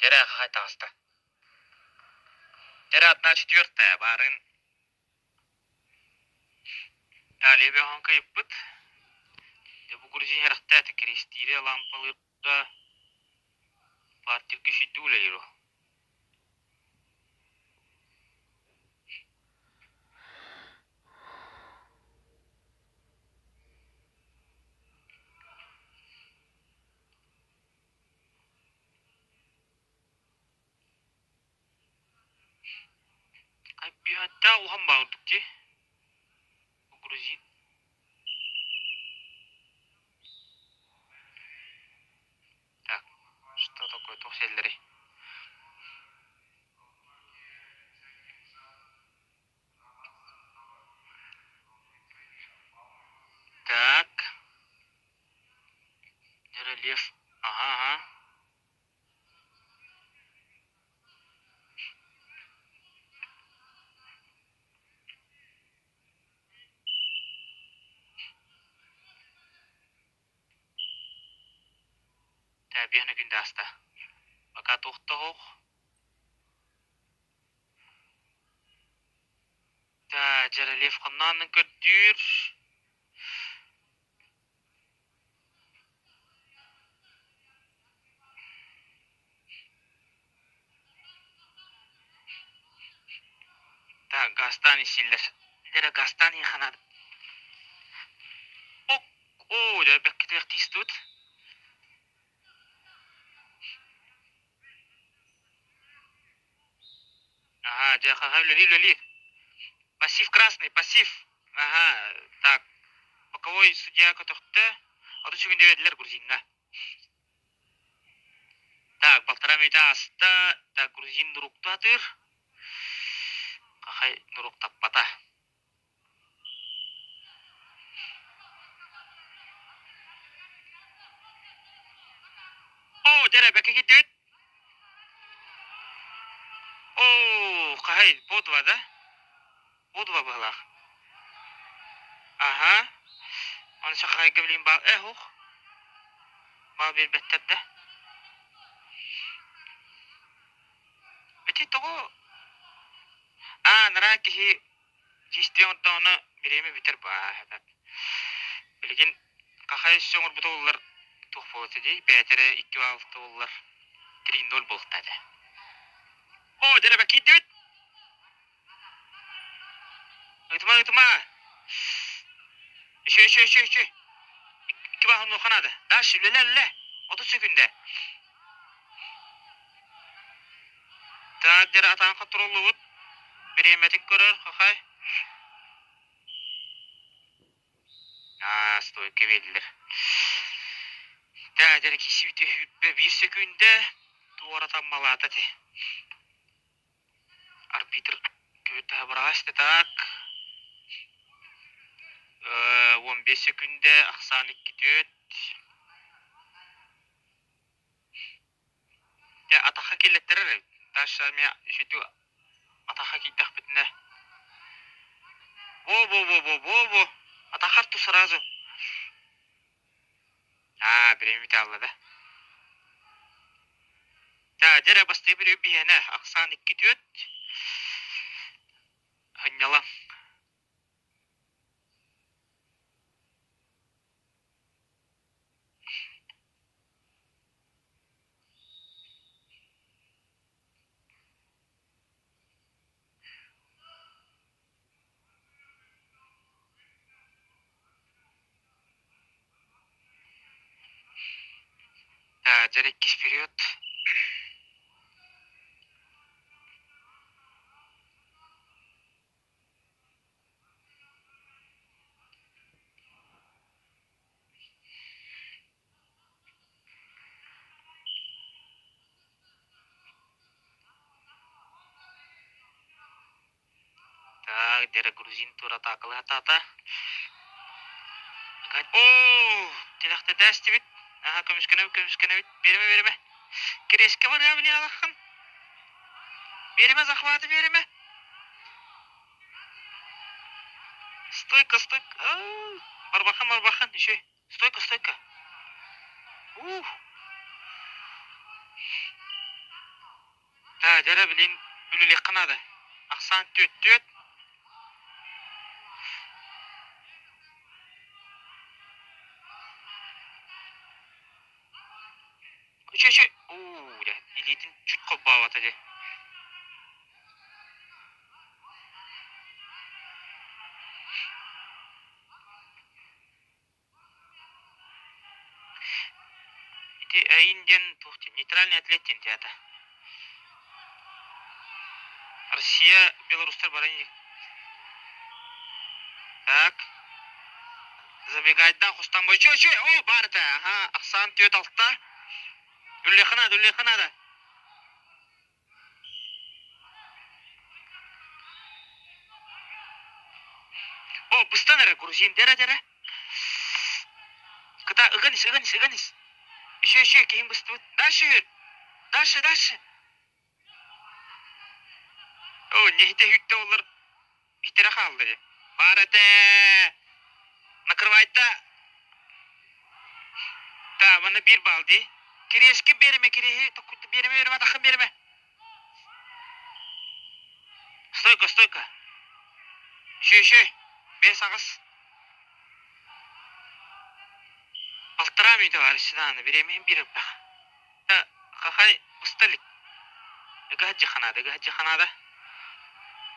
Жара қайта басты. Жара 4-я барын. Талебе ханка иппыт. Бұл грузин ярақта крестире лампалырда партирге шидді өлелеру. Бүйатта ұлған бағырдық те. Бұл грузин. Так, что такое тоқселдері? Так. Жара лев. Ага. Тәбияны күнді аста. Бака тоқта хоқ. Та жара лев қаннанын көрдір. Та гастани силлер. Жара гастани қанады. О, жара бәккеті тиістуд. Ага, жара қағай лөли. Пассив красный, пассив. Ага, так. Боковой судья көтіқті. Оты шүгінде веділер грузинға. Так, 1,5 минута аста. Так, грузин нұруқты атыр. Қақай нұруқ таппата. О, жара бәкі кетті. О, қағай, подва, да? Подва бағлақ. Ага. Оны шақағай көбілейін бал. Хоқ. Бал бер бәттәді. Бәтті тоғы. Нара кеші жестен отта оны береме бітір ба. Білген қақай соңыр бұты олар тұқ болысы дей. Бәтірі 2 балықты олар 3-0 болықтады. О, жара бәкі кетті. Ұйтыма. Үші. 2 бағын оқанады. Даш, лөлі. 30 секунде. Так, жара атан қатыролы бұд. Береметік көрір, қақай. Стойка белділер. Так, жара кесі біте 1 секунде. Туара таммалата те. Арбитр көті бұрасты, так. 15 секунде ақсан 2 төт. Атақа келеттірір. Таша мен үшеті атақа кейттақ бітіне. Во. Атақар тұ сразу. Біреме біте алады. Жара басты бір өбейені ақсан 2 төт. Хынялам. Жара 2 период. Так, жара грузин тура тақылы атата. О, телақты дәсті бит. Көмішкені бит. Береме. Кереске бар ғабыне алақын. Береме, зақваты береме. Стойка. Барбахан, еще. Стойка. Та жара билин үлелек кынады. Аксан төт. Көчөчө. Да. Илитин чуть колбап атады. Ити Индиан тухти нейтральный атлеттин теата. Россия, белорустар барани. Так. Забегайда хустан бой. Чö. О, барды. Ага, аксан төт алтта. Үлле кынады. О, быстан ара грузин дера. Кыта ыгыныс. Еще кейін быстыбыт. Дальше. О, нехте хүтті олар битері қалды. Барады. Накрывайда. Та, мана bir балды. Керешке берме. Берме, тақын берме. Стойка. Шö. Бес ағыз. Полтора минута var işten. Беремен bir бақ. Та, қақай бысталик. Ыгахаджи ханада.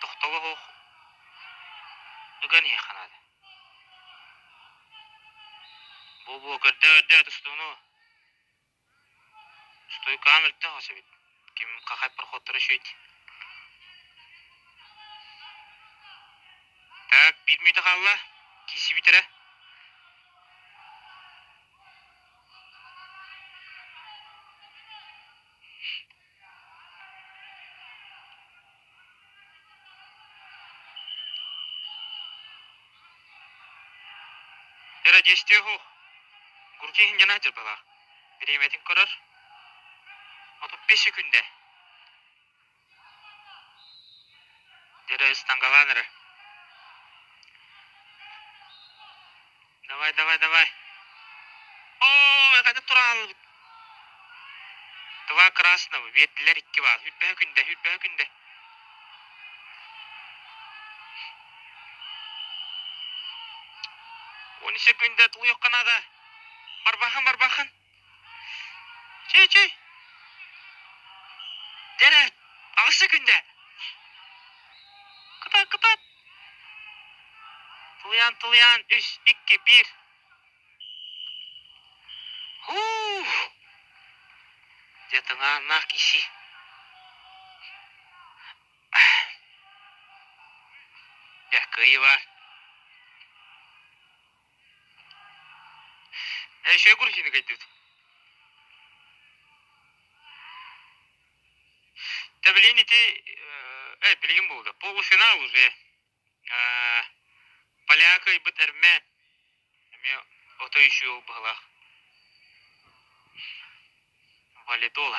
Тоқталы хоқ. Ыган ханада. Бо көрді тұстуыны. Стойка амілтті қасы бет. Кем қақай парходтары шөйді. Так, 1 минута қалла. Кесі бітірі. Дера десте хоқ. Гуркейін жана жыр бала. Береметін көрір. 35 секунде. Дера ыстангаланыры. Давай. О, қайда тұрал. 2 красного. Ветілер 2 бал. Хүтбә күнде. 10 секунде тұлы қанады. Барбақын. Чөй. Дәрі. 6 секунде. Қытат. Тұлыян. 3, 2, 1. Жетіңа нақ кеші. Күйі бар. Шөй күршіні көйдіп. Білген білген болды. Полуфинал уже. Поляка бұт әрме. Ото үші ол бұғылақ. Валидол,